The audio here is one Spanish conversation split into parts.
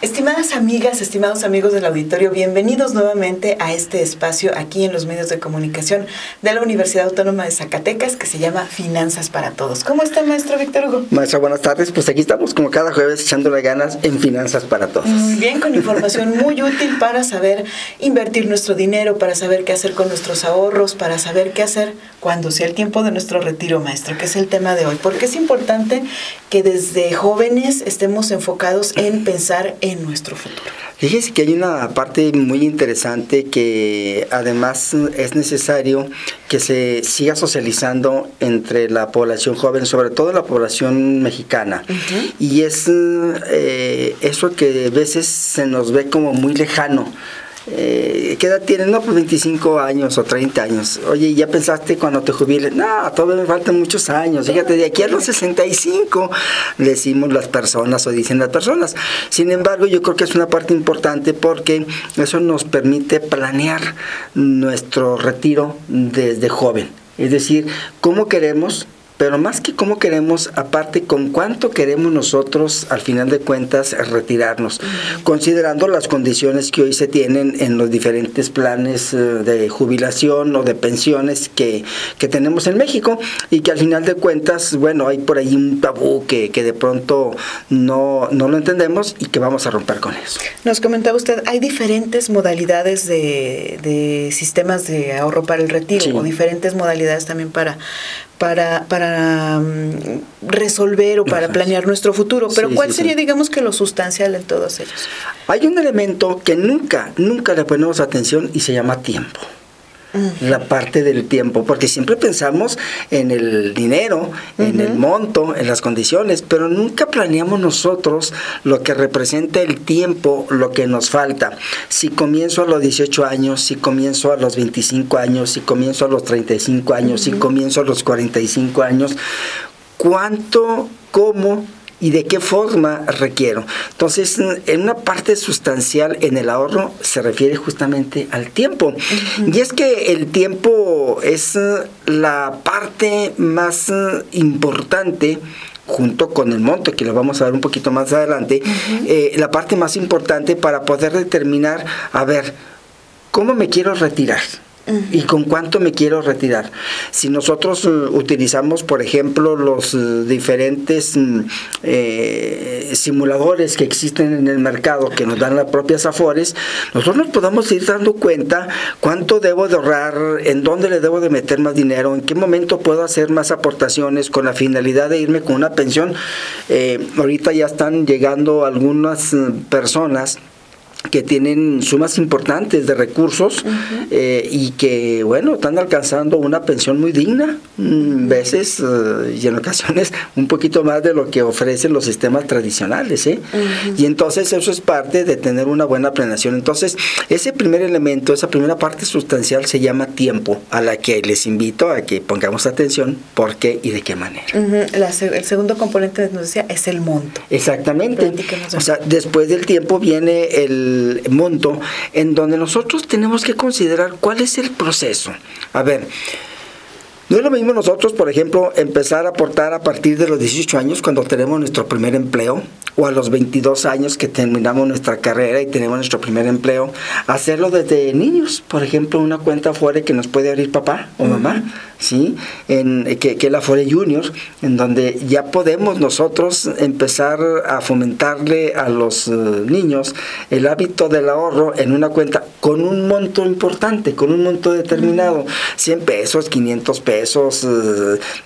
Estimadas amigas, estimados amigos del auditorio, bienvenidos nuevamente a este espacio aquí en los medios de comunicación de la Universidad Autónoma de Zacatecas que se llama Finanzas para Todos. ¿Cómo está, maestro Víctor Hugo? Maestra, buenas tardes. Pues aquí estamos como cada jueves echándole ganas en Finanzas para Todos. Muy bien, con información muy útil para saber invertir nuestro dinero, para saber qué hacer con nuestros ahorros, para saber qué hacer cuando sea el tiempo de nuestro retiro, maestro, que es el tema de hoy. Porque es importante que desde jóvenes estemos enfocados en pensar en nuestro futuro. Fíjese que hay una parte muy interesante que además es necesario que se siga socializando entre la población joven, sobre todo la población mexicana. Y es eso que a veces se nos ve como muy lejano. ¿Qué edad tienes? No, pues 25 años o 30 años. Oye, ¿ya pensaste cuando te jubiles? No, todavía me faltan muchos años. Fíjate, de aquí a los 65 decimos las personas o dicen las personas. Sin embargo, yo creo que es una parte importante porque eso nos permite planear nuestro retiro desde joven. Es decir, cómo queremos, pero más que cómo queremos, aparte con cuánto queremos nosotros al final de cuentas retirarnos, considerando las condiciones que hoy se tienen en los diferentes planes de jubilación o de pensiones que tenemos en México, y que al final de cuentas, bueno, hay por ahí un tabú que de pronto no lo entendemos y que vamos a romper con eso. Nos comentaba usted, hay diferentes modalidades de sistemas de ahorro para el retiro, sí, o diferentes modalidades también para resolver o para planear nuestro futuro, pero sí, ¿cuál sería, digamos, que lo sustancial en todos ellos? Hay un elemento que nunca le ponemos atención y se llama tiempo. La parte del tiempo, porque siempre pensamos en el dinero, en el monto, en las condiciones, pero nunca planeamos nosotros lo que representa el tiempo, lo que nos falta. Si comienzo a los 18 años, si comienzo a los 25 años, si comienzo a los 35 años, si comienzo a los 45 años, ¿cuánto, cómo y de qué forma requiero? Entonces, en una parte sustancial en el ahorro se refiere justamente al tiempo. Y es que el tiempo es la parte más importante, junto con el monto, que lo vamos a ver un poquito más adelante, la parte más importante para poder determinar, a ver, ¿cómo me quiero retirar? ¿Y con cuánto me quiero retirar? Si nosotros utilizamos, por ejemplo, los diferentes simuladores que existen en el mercado, que nos dan las propias Afores, nosotros nos podemos ir dando cuenta cuánto debo de ahorrar, en dónde le debo de meter más dinero, en qué momento puedo hacer más aportaciones con la finalidad de irme con una pensión. Ahorita ya están llegando algunas personas que tienen sumas importantes de recursos y que, bueno, están alcanzando una pensión muy digna, veces y en ocasiones un poquito más de lo que ofrecen los sistemas tradicionales, y entonces eso es parte de tener una buena planeación. Entonces, ese primer elemento, esa primera parte sustancial se llama tiempo, a la que les invito a que pongamos atención, por qué y de qué manera. El segundo componente, nos decía, es el monto. Exactamente. O sea, después del tiempo viene el monto, en donde nosotros tenemos que considerar cuál es el proceso. A ver, no es lo mismo nosotros, por ejemplo, empezar a aportar a partir de los 18 años cuando tenemos nuestro primer empleo, o a los 22 años que terminamos nuestra carrera y tenemos nuestro primer empleo, hacerlo desde niños, por ejemplo, una cuenta Afore que nos puede abrir papá o mamá, ¿sí? Que es la Afore Junior, en donde ya podemos nosotros empezar a fomentarle a los niños el hábito del ahorro en una cuenta con un monto importante, con un monto determinado, 100 pesos, 500 pesos,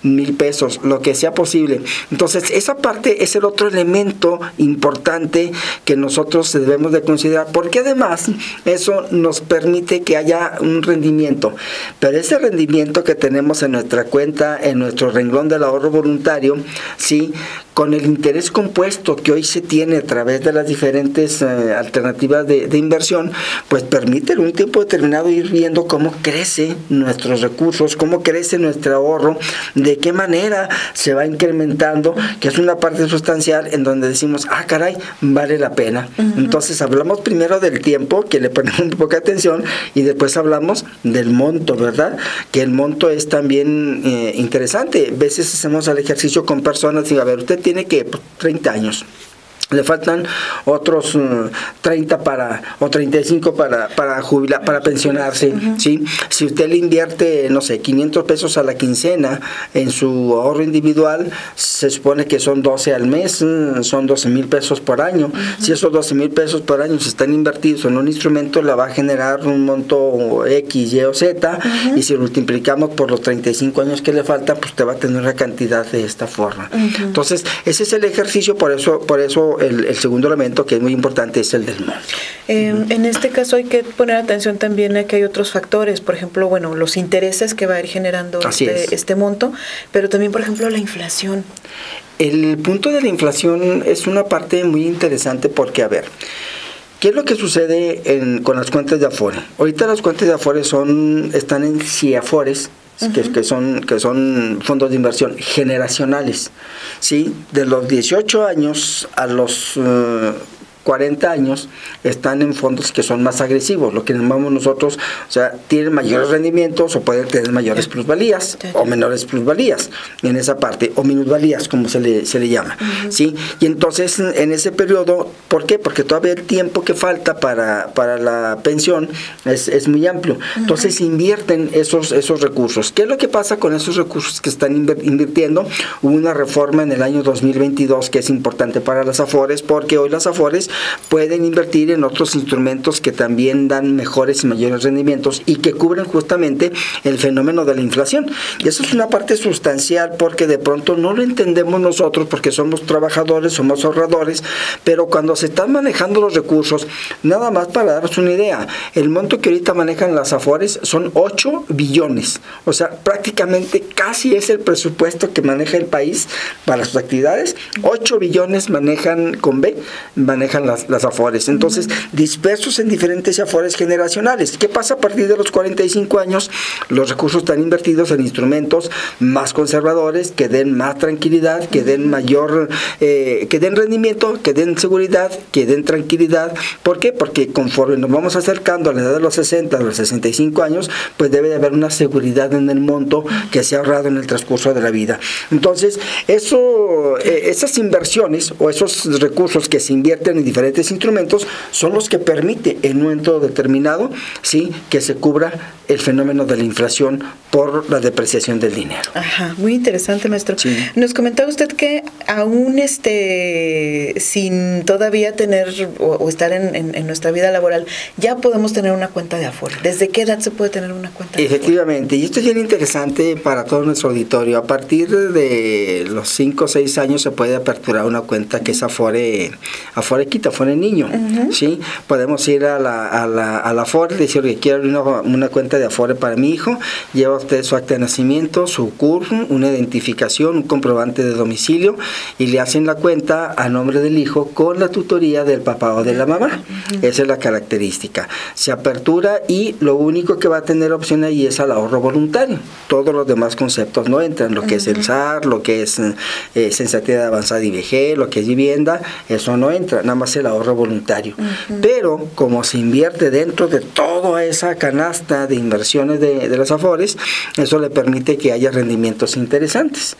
1000 pesos, lo que sea posible. Entonces, esa parte es el otro elemento importante que nosotros debemos de considerar, porque además eso nos permite que haya un rendimiento, pero ese rendimiento que tenemos en nuestra cuenta, en nuestro renglón del ahorro voluntario, ¿sí?, con el interés compuesto que hoy se tiene a través de las diferentes alternativas de inversión, pues permite en un tiempo determinado ir viendo cómo crecen nuestros recursos, cómo crece nuestro ahorro, de qué manera se va incrementando, que es una parte sustancial en donde decimos, ah, caray, vale la pena. Entonces hablamos primero del tiempo, que le ponemos un poca atención, y después hablamos del monto, ¿verdad? Que el monto es también interesante. A veces hacemos el ejercicio con personas y a ver, usted tiene que 30 años. Le faltan otros 30 o 35 para jubilar, para pensionarse, ¿sí? Si usted le invierte, no sé, 500 pesos a la quincena en su ahorro individual, se supone que son 12 al mes, son 12,000 pesos por año. Si esos 12,000 pesos por año se están invertidos en un instrumento, le va a generar un monto X, Y o Z, y si lo multiplicamos por los 35 años que le faltan, pues te va a tener una cantidad de esta forma. Entonces, ese es el ejercicio, por eso el segundo elemento que es muy importante es el del monto. En este caso hay que poner atención también a que hay otros factores, por ejemplo, bueno, los intereses que va a ir generando este monto, pero también, por ejemplo, la inflación. El punto de la inflación es una parte muy interesante porque, a ver, ¿qué es lo que sucede con las cuentas de Afore? Ahorita las cuentas de Afore están en CIAFORES, que son fondos de inversión generacionales, ¿sí? De los 18 años a los 40 años están en fondos que son más agresivos, lo que llamamos nosotros, o sea, tienen mayores rendimientos o pueden tener mayores plusvalías o menores plusvalías en esa parte, o minusvalías como se le llama, ¿sí? Y entonces en ese periodo, ¿por qué? Porque todavía el tiempo que falta para la pensión es muy amplio, entonces invierten esos recursos. ¿Qué es lo que pasa con esos recursos que están invirtiendo? Hubo una reforma en el año 2022 que es importante para las Afores, porque hoy las Afores pueden invertir en otros instrumentos que también dan mejores y mayores rendimientos y que cubren justamente el fenómeno de la inflación. Y eso es una parte sustancial porque de pronto no lo entendemos nosotros porque somos trabajadores, somos ahorradores, pero cuando se están manejando los recursos, nada más para daros una idea, el monto que ahorita manejan las Afores son 8 billones, o sea, prácticamente casi es el presupuesto que maneja el país para sus actividades. 8 billones manejan las Afores, entonces dispersos en diferentes Afores generacionales. ¿Qué pasa a partir de los 45 años? Los recursos están invertidos en instrumentos más conservadores, que den más tranquilidad, que den mayor, que den rendimiento, que den seguridad, que den tranquilidad. ¿Por qué? Porque conforme nos vamos acercando a la edad de los 60, a los 65 años, pues debe de haber una seguridad en el monto que se ha ahorrado en el transcurso de la vida. Entonces, esas inversiones o esos recursos que se invierten en diferentes instrumentos son los que permite en un momento determinado, ¿sí?, que se cubra el fenómeno de la inflación por la depreciación del dinero. Ajá, muy interesante, maestro. Sí. Nos comentaba usted que aún sin todavía tener o estar en nuestra vida laboral, ya podemos tener una cuenta de Afore. ¿Desde qué edad se puede tener una cuenta de Afore? Efectivamente, y esto es bien interesante para todo nuestro auditorio. A partir de los 5 o 6 años se puede aperturar una cuenta que es Afore Quita, Afore Niño, ¿sí? Podemos ir a la Afore y decir que quiero abrir una cuenta de Afore para mi hijo. Lleva usted su acta de nacimiento, su CURP, una identificación, un comprobante de domicilio y le hacen la cuenta a nombre del hijo con la tutoría del papá o de la mamá. Esa es la característica. Se apertura y lo único que va a tener opción ahí es al ahorro voluntario. Todos los demás conceptos no entran, lo que es el SAR, lo que es sensatez avanzada y vejez, lo que es vivienda, eso no entra, nada más el ahorro voluntario. Pero como se invierte dentro de toda esa canasta de inversiones de las Afores, eso le permite que haya rendimientos interesantes.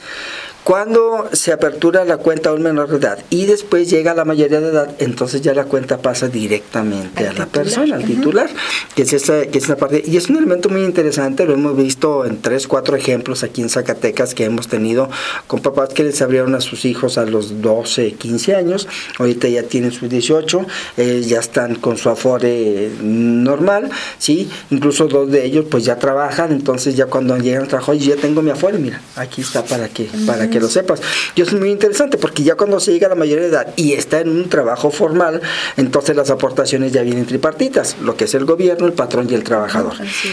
Cuando se apertura la cuenta a un menor de edad y después llega a la mayoría de edad, entonces ya la cuenta pasa directamente a la persona, al titular, que es esa parte. Y es un elemento muy interesante, lo hemos visto en 3, 4 ejemplos aquí en Zacatecas que hemos tenido con papás que les abrieron a sus hijos a los 12, 15 años, ahorita ya tienen sus 18, ya están con su Afore normal, ¿sí? Incluso 2 de ellos pues ya trabajan, entonces ya cuando llegan al trabajo, yo ya tengo mi Afore, mira, aquí está para que lo sepas. Y eso es muy interesante porque ya cuando se llega a la mayoría de edad y está en un trabajo formal, entonces las aportaciones ya vienen tripartitas, lo que es el gobierno, el patrón y el trabajador.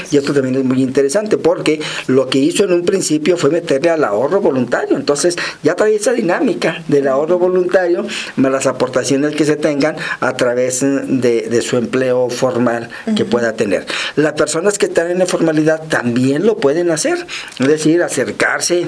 Y esto también es muy interesante porque lo que hizo en un principio fue meterle al ahorro voluntario, entonces ya trae esa dinámica del ahorro voluntario más las aportaciones que se tengan a través de su empleo formal que pueda tener. Las personas que están en la formalidad también lo pueden hacer, es decir, acercarse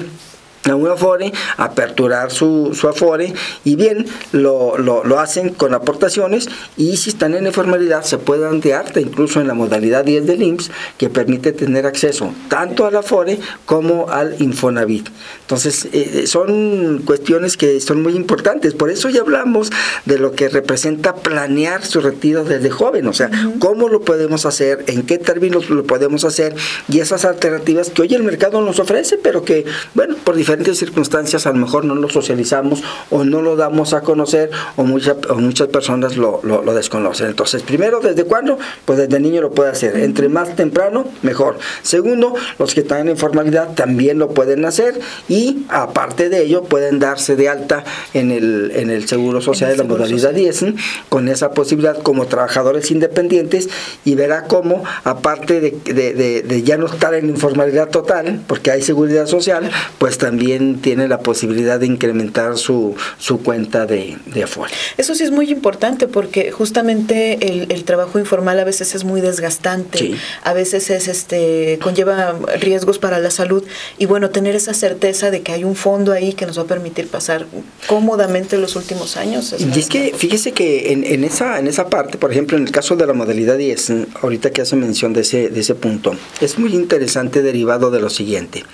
a un Afore, aperturar su Afore, y bien, lo hacen con aportaciones, y si están en informalidad se pueden de alta incluso en la modalidad 10 del IMSS, que permite tener acceso tanto al Afore como al Infonavit. Entonces son cuestiones que son muy importantes, por eso ya hablamos de lo que representa planear su retiro desde joven, o sea, cómo lo podemos hacer, en qué términos lo podemos hacer, y esas alternativas que hoy el mercado nos ofrece, pero que, bueno, por diferentes circunstancias a lo mejor no lo socializamos o no lo damos a conocer, o muchas personas lo desconocen. Entonces, primero, ¿desde cuándo? Pues desde niño lo puede hacer. Entre más temprano, mejor. Segundo, los que están en informalidad también lo pueden hacer, y aparte de ello pueden darse de alta en el Seguro Social de la modalidad 10, con esa posibilidad como trabajadores independientes, y verá cómo, aparte de ya no estar en informalidad total, porque hay seguridad social, pues también tiene la posibilidad de incrementar su cuenta de Afore. Eso sí es muy importante, porque justamente el trabajo informal a veces es muy desgastante, sí. A veces conlleva riesgos para la salud, y bueno, tener esa certeza de que hay un fondo ahí que nos va a permitir pasar cómodamente los últimos años. Y es que fíjese que en esa parte, por ejemplo, en el caso de la modalidad 10, ahorita que hace mención de ese punto, es muy interesante, derivado de lo siguiente.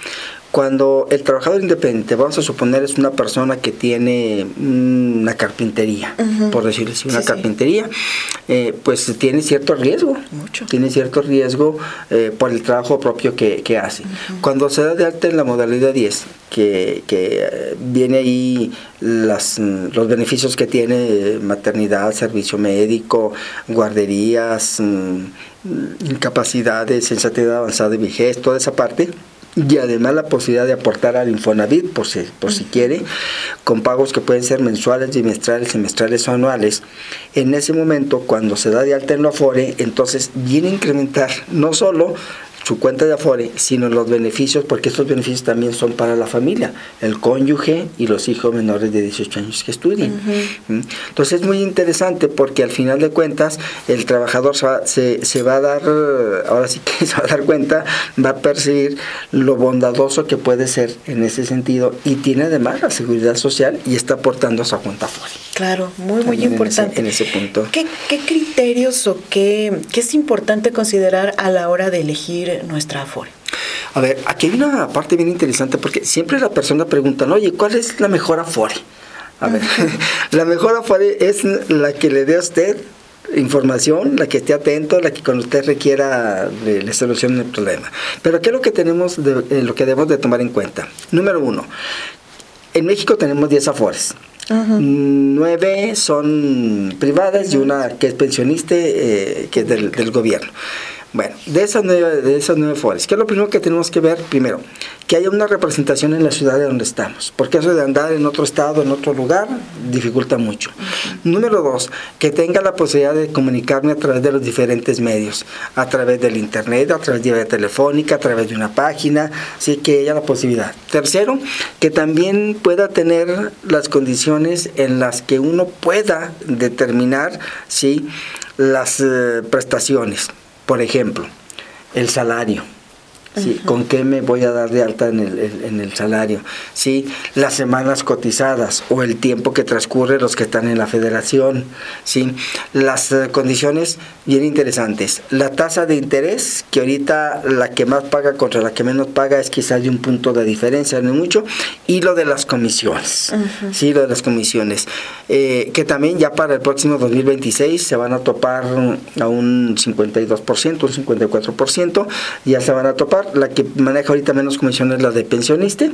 Cuando el trabajador independiente, vamos a suponer, es una persona que tiene una carpintería, por decirlo así, una carpintería, pues tiene cierto riesgo. Mucho. Tiene cierto riesgo por el trabajo propio que hace. Cuando se da de alta en la modalidad 10, que viene ahí los beneficios que tiene: maternidad, servicio médico, guarderías, incapacidades, sensatez avanzada y vejez, toda esa parte, y además la posibilidad de aportar al Infonavit por si quiere, con pagos que pueden ser mensuales, bimestrales, semestrales o anuales. En ese momento, cuando se da de alta en la Afore, entonces viene a incrementar no solo su cuenta de Afore, sino los beneficios, porque estos beneficios también son para la familia, el cónyuge y los hijos menores de 18 años que estudien. Entonces es muy interesante, porque al final de cuentas el trabajador se va a dar, ahora sí que se va a dar cuenta, va a percibir lo bondadoso que puede ser en ese sentido, y tiene además la seguridad social y está aportando a su cuenta Afore. Claro, muy importante. En ese punto. ¿Qué criterios o qué es importante considerar a la hora de elegir nuestra Afore? A ver, aquí hay una parte bien interesante, porque siempre la persona pregunta, oye, ¿cuál es la mejor Afore? A ver, la mejor Afore es la que le dé a usted información, la que esté atento, la que cuando usted requiera le solucione el problema. Pero ¿qué es lo que lo que debemos de tomar en cuenta? Número 1, en México tenemos 10 Afores. 9 son privadas y una que es pensionista, que es del gobierno. Bueno, de esas 9 Afores, ¿qué es lo primero que tenemos que ver? Primero, que haya una representación en la ciudad de donde estamos, porque eso de andar en otro estado, en otro lugar, dificulta mucho. Número 2, que tenga la posibilidad de comunicarme a través de los diferentes medios, a través del internet, a través de vía telefónica, a través de una página, sí, que haya la posibilidad. Tercero, que también pueda tener las condiciones en las que uno pueda determinar, sí, las prestaciones. Por ejemplo, el salario. ¿Sí? ¿Con qué me voy a dar de alta en el salario? ¿Sí? Las semanas cotizadas o el tiempo que transcurre los que están en la federación. ¿Sí? Las condiciones bien interesantes. La tasa de interés, que ahorita la que más paga contra la que menos paga es quizás de un punto de diferencia, no mucho. Y lo de las comisiones. ¿Sí? Lo de las comisiones. Que también ya para el próximo 2026 se van a topar a un 52%, un 54%. Ya se van a topar. La que maneja ahorita menos comisiones es la de pensionista,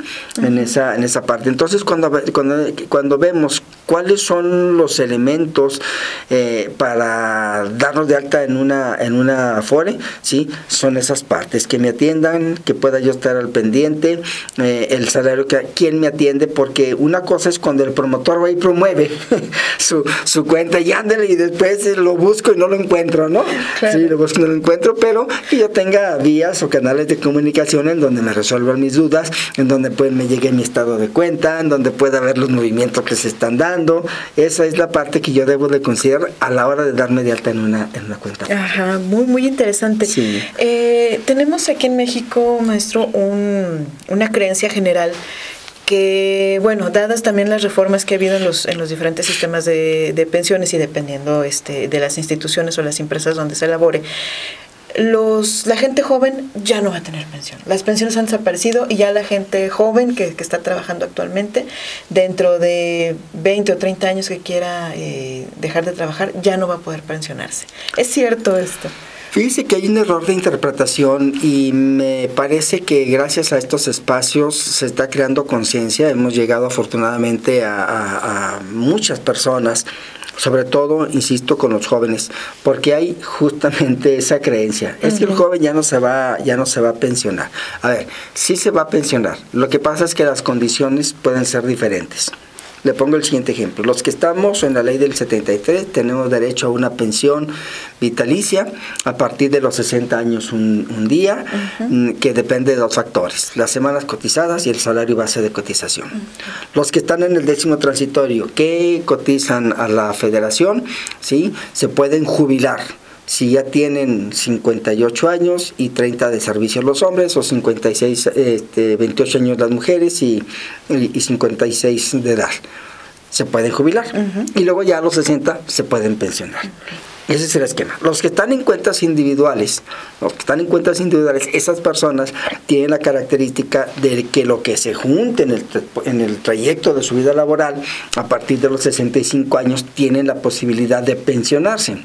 en esa parte. Entonces, cuando vemos cuáles son los elementos para darnos de alta en una Afore, ¿sí? Son esas partes: que me atiendan, que pueda yo estar al pendiente, el salario, quién me atiende, porque una cosa es cuando el promotor va y promueve su cuenta y ándale, y después lo busco y no lo encuentro, ¿no? Claro. Sí, lo busco y no lo encuentro, pero que yo tenga vías o canales de comunicación en donde me resuelvan mis dudas, en donde pues me llegue mi estado de cuenta, en donde pueda ver los movimientos que se están dando. Esa es la parte que yo debo de considerar a la hora de darme de alta en una cuenta. Ajá, muy interesante. Sí. Tenemos aquí en México, maestro, una creencia general que, bueno, dadas también las reformas que ha habido en los diferentes sistemas de pensiones y dependiendo de las instituciones o las empresas donde se elabore, la gente joven ya no va a tener pensión. Las pensiones han desaparecido y ya la gente joven que está trabajando actualmente, dentro de 20 o 30 años que quiera dejar de trabajar, ya no va a poder pensionarse. ¿Es cierto esto? Fíjese que hay un error de interpretación y me parece que gracias a estos espacios se está creando conciencia. Hemos llegado afortunadamente a muchas personas, sobre todo, insisto, con los jóvenes, porque hay justamente esa creencia. Es que el joven ya no se va a pensionar. A ver, sí se va a pensionar. Lo que pasa es que las condiciones pueden ser diferentes. Le pongo el siguiente ejemplo. Los que estamos en la ley del 73 tenemos derecho a una pensión vitalicia a partir de los 60 años un día, que depende de dos factores: las semanas cotizadas y el salario base de cotización. Los que están en el 10º transitorio, que cotizan a la federación, ¿sí?, se pueden jubilar si ya tienen 58 años y 30 de servicio los hombres, o 28 años las mujeres y 56 de edad. Se pueden jubilar. Y luego ya a los 60 se pueden pensionar. Ese es el esquema. Los que están en cuentas individuales, esas personas tienen la característica de que lo que se junte en el trayecto de su vida laboral, a partir de los 65 años, tienen la posibilidad de pensionarse.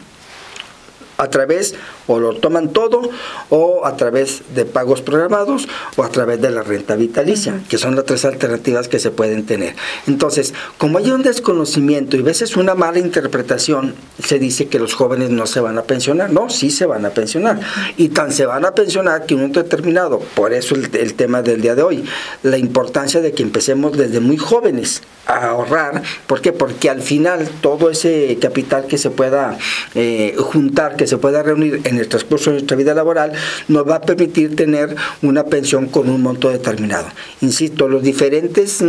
A través, o lo toman todo, o a través de pagos programados, o a través de la renta vitalicia, que son las tres alternativas que se pueden tener. Entonces, como hay un desconocimiento y a veces una mala interpretación, se dice que los jóvenes no se van a pensionar. No, sí se van a pensionar. Y tan se van a pensionar que un momento determinado, por eso el tema del día de hoy, la importancia de que empecemos desde muy jóvenes a ahorrar. ¿Por qué? Porque al final todo ese capital que se pueda juntar, que se pueda reunir en el transcurso de nuestra vida laboral, nos va a permitir tener una pensión con un monto determinado. Insisto, las diferentes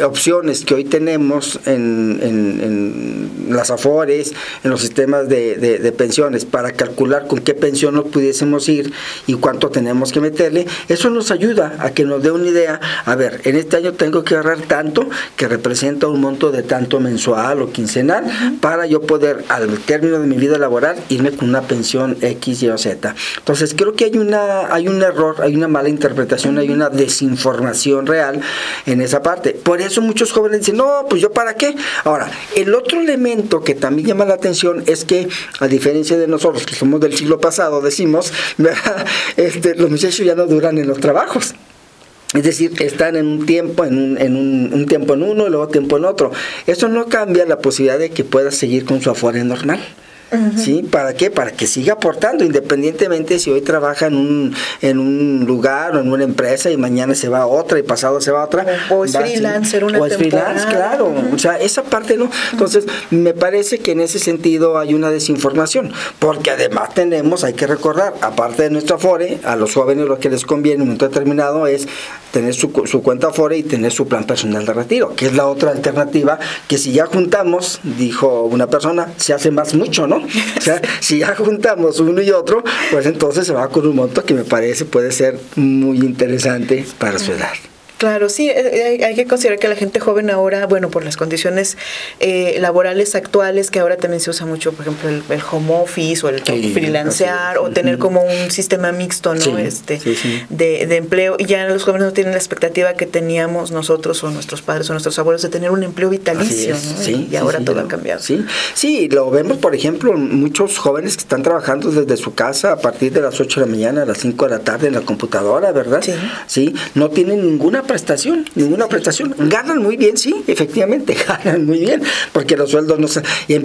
opciones que hoy tenemos en las AFORES, en los sistemas de pensiones, para calcular con qué pensión nos pudiésemos ir y cuánto tenemos que meterle, eso nos ayuda a que nos dé una idea. A ver, en este año tengo que ahorrar tanto, que representa un monto de tanto mensual o quincenal, para yo poder, al término de mi vida laboral, irme con una pensión X, Y o Z. Entonces creo que hay un error, hay una mala interpretación, hay una desinformación real en esa parte. Por eso muchos jóvenes dicen, no, pues yo para qué. Ahora, el otro elemento que también llama la atención es que, a diferencia de nosotros, que somos del siglo pasado, decimos, ¿verdad? Los muchachos ya no duran en los trabajos. Es decir, están en un tiempo, un tiempo en uno y luego tiempo en otro. Eso no cambia la posibilidad de que pueda seguir con su afore normal. ¿Sí? ¿Para qué? Para que siga aportando, independientemente si hoy trabaja en un lugar o en una empresa y mañana se va a otra y pasado se va a otra. O es freelancer una temporada. O es freelance, claro. O sea, esa parte no. Entonces, me parece que en ese sentido hay una desinformación, porque además hay que recordar, aparte de nuestra afore, a los jóvenes lo que les conviene en un momento determinado es tener su cuenta afore y tener su plan personal de retiro, que es la otra alternativa, que si ya juntamos, dijo una persona, se hace mucho, ¿no? O sea, si ya juntamos uno y otro, pues entonces se va con un monto que me parece puede ser muy interesante para su edad. Claro, sí, hay que considerar que la gente joven ahora, bueno, por las condiciones laborales actuales, que ahora también se usa mucho, por ejemplo, el home office o el freelancear, o tener como un sistema mixto, ¿no? Sí. De empleo, y ya los jóvenes no tienen la expectativa que teníamos nosotros o nuestros padres o nuestros abuelos de tener un empleo vitalicio, ¿no? Sí, y ahora todo ha cambiado. Sí, lo vemos, por ejemplo, muchos jóvenes que están trabajando desde su casa a partir de las 8 de la mañana a las 5 de la tarde en la computadora, ¿verdad? Sí, no tienen ninguna prestación. Ganan muy bien, sí, efectivamente, ganan muy bien, porque los sueldos no se... Y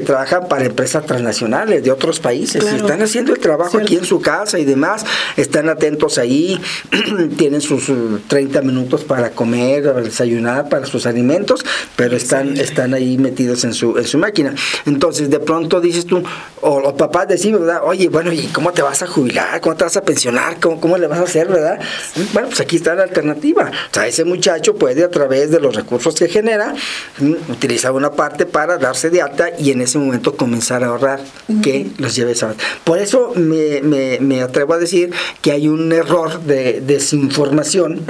trabajan para empresas transnacionales de otros países, claro. Y están haciendo el trabajo aquí en su casa y demás, están atentos ahí, tienen sus 30 minutos para comer, para desayunar, para sus alimentos, pero están ahí metidos en su máquina. Entonces, de pronto dices tú, o los papás decimos, ¿verdad? Oye, bueno, ¿y cómo te vas a jubilar? ¿Cómo te vas a pensionar? ¿Cómo le vas a hacer, verdad? Bueno, pues aquí está la alternativa. alternativa. O sea, ese muchacho puede, a través de los recursos que genera, utilizar una parte para darse de alta y en ese momento comenzar a ahorrar, que los lleve a esa. Por eso me atrevo a decir que hay un error de desinformación,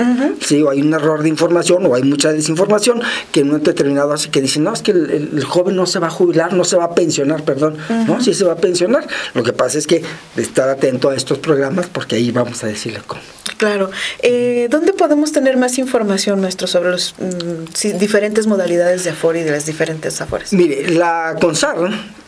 ¿sí? O hay un error de información, o hay mucha desinformación que en un momento determinado hace que dicen, no, es que el joven no se va a jubilar, no se va a pensionar, perdón. No, sí se va a pensionar. Lo que pasa es que estar atento a estos programas, porque ahí vamos a decirle cómo. Claro. ¿Dónde podemos tener más información, maestro, sobre las diferentes modalidades de Afore y de las diferentes Afores? Mire, la CONSAR,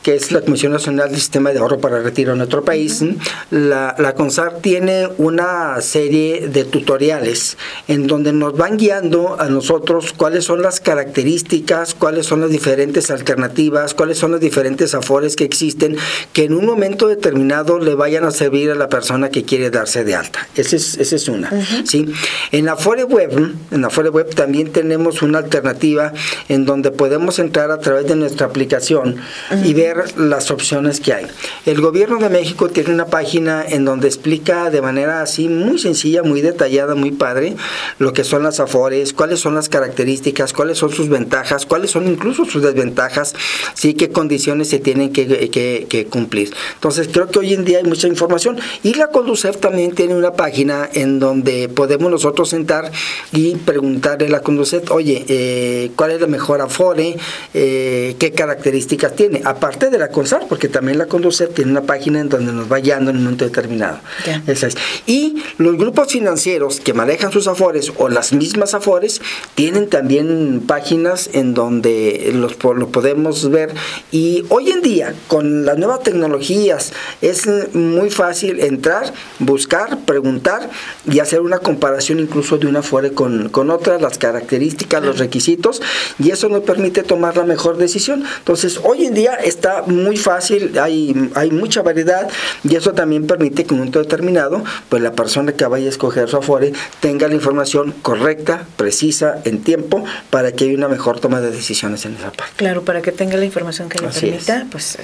que es la Comisión Nacional del Sistema de Ahorro para el Retiro en nuestro país, la CONSAR tiene una serie de tutoriales en donde nos van guiando a nosotros cuáles son las características, cuáles son las diferentes alternativas, cuáles son las diferentes Afores que existen, que en un momento determinado le vayan a servir a la persona que quiere darse de alta. Esa es una. ¿Sí? En la Afore Web también tenemos una alternativa en donde podemos entrar a través de nuestra aplicación y ver las opciones que hay. El Gobierno de México tiene una página en donde explica de manera así muy sencilla, muy detallada, muy padre, lo que son las Afores, cuáles son las características, cuáles son sus ventajas, cuáles son incluso sus desventajas, sí, qué condiciones se tienen que cumplir. Entonces creo que hoy en día hay mucha información, y la Conducef también tiene una página en donde podemos nosotros sentar y preguntarle a la Conducef, oye, ¿cuál es la mejor Afore? ¿Qué características tiene? Aparte de la CONSAR, porque también la Conducef tiene una página en donde nos va guiando en un momento determinado. Esa es. Y los grupos financieros que manejan sus Afores o las mismas Afores tienen también páginas en donde lo podemos ver, y hoy en día con las nuevas tecnologías es muy fácil entrar, buscar, preguntar y hacer una comparación incluso de una Afore con otra, las características, los requisitos, y eso nos permite tomar la mejor decisión. Entonces hoy en día está muy fácil, hay mucha variedad, y eso también permite que en un momento determinado pues la persona que vaya a escoger su Afore tenga la información correcta, precisa, en tiempo, para que haya una mejor toma de decisiones en esa parte. Claro, para que tenga la información que le permita pues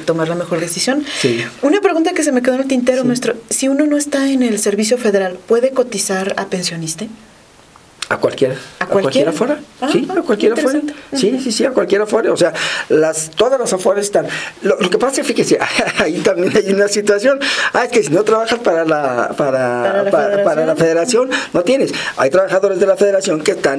tomar la mejor decisión. Sí. Una pregunta que se me quedó en el tintero, maestro, si uno no está en el servicio federal, ¿puede cotizar a pensionista? ¿A cualquiera? ¿A cualquiera Afore? Sí, a cualquiera Afore. Sí, a cualquiera Afore. O sea, todas las Afores están. Lo que pasa es que, fíjese, ahí también hay una situación. Es que si no trabajas para la federación, no tienes. Hay trabajadores de la federación que están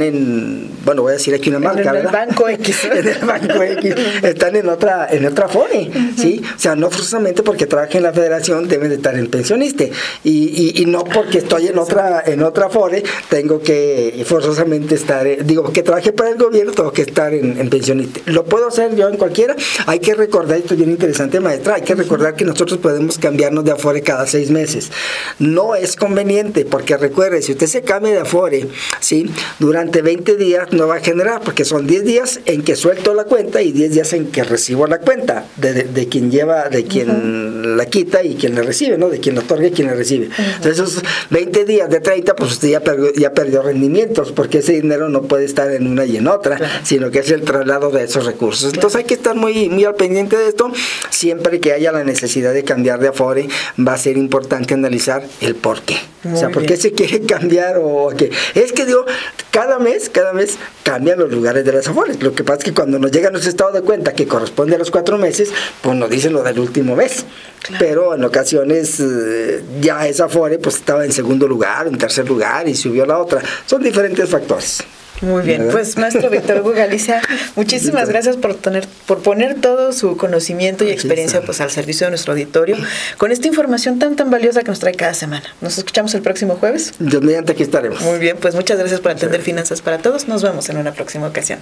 bueno, voy a decir aquí una marca, ¿verdad? En el Banco X. En el Banco X. Están en otra Afore, ¿sí? O sea, no forzosamente porque trabaje en la federación deben de estar en pensionista. Y no porque estoy en otra Afore, tengo que forzosamente estar, que trabaje para el gobierno, tengo que estar en pensionista. Lo puedo hacer yo en cualquiera. Hay que recordar, esto es bien interesante, maestra, hay que recordar que nosotros podemos cambiarnos de Afore cada 6 meses. No es conveniente, porque recuerde, si usted se cambia de Afore, ¿sí?, durante 20 días no va a generar, porque son 10 días en que suelto la cuenta y 10 días en que recibo la cuenta de quien lleva, de quien la quita y quien la recibe, ¿no? De quien la otorga y quien la recibe. Entonces esos 20 días de 30, pues usted ya perdió rendimiento, porque ese dinero no puede estar en una y en otra, sino que es el traslado de esos recursos. Entonces hay que estar muy al pendiente de esto. Siempre que haya la necesidad de cambiar de Afore, va a ser importante analizar el por qué. ¿Por qué se quiere cambiar o qué? Es que cada mes cambian los lugares de las Afores. Lo que pasa es que cuando nos llega nuestro estado de cuenta, que corresponde a los 4 meses, pues nos dicen lo del último mes. Claro. Pero en ocasiones ya esa Afore pues estaba en segundo lugar, en tercer lugar, y subió la otra. Son diferentes factores. Muy bien, ¿verdad? Pues maestro Víctor Hugo Galicia, muchísimas gracias por poner todo su conocimiento y experiencia pues al servicio de nuestro auditorio con esta información tan valiosa que nos trae cada semana. Nos escuchamos el próximo jueves. Dios mediante, aquí estaremos. Muy bien, pues muchas gracias por atender Finanzas para Todos. Nos vemos en una próxima ocasión.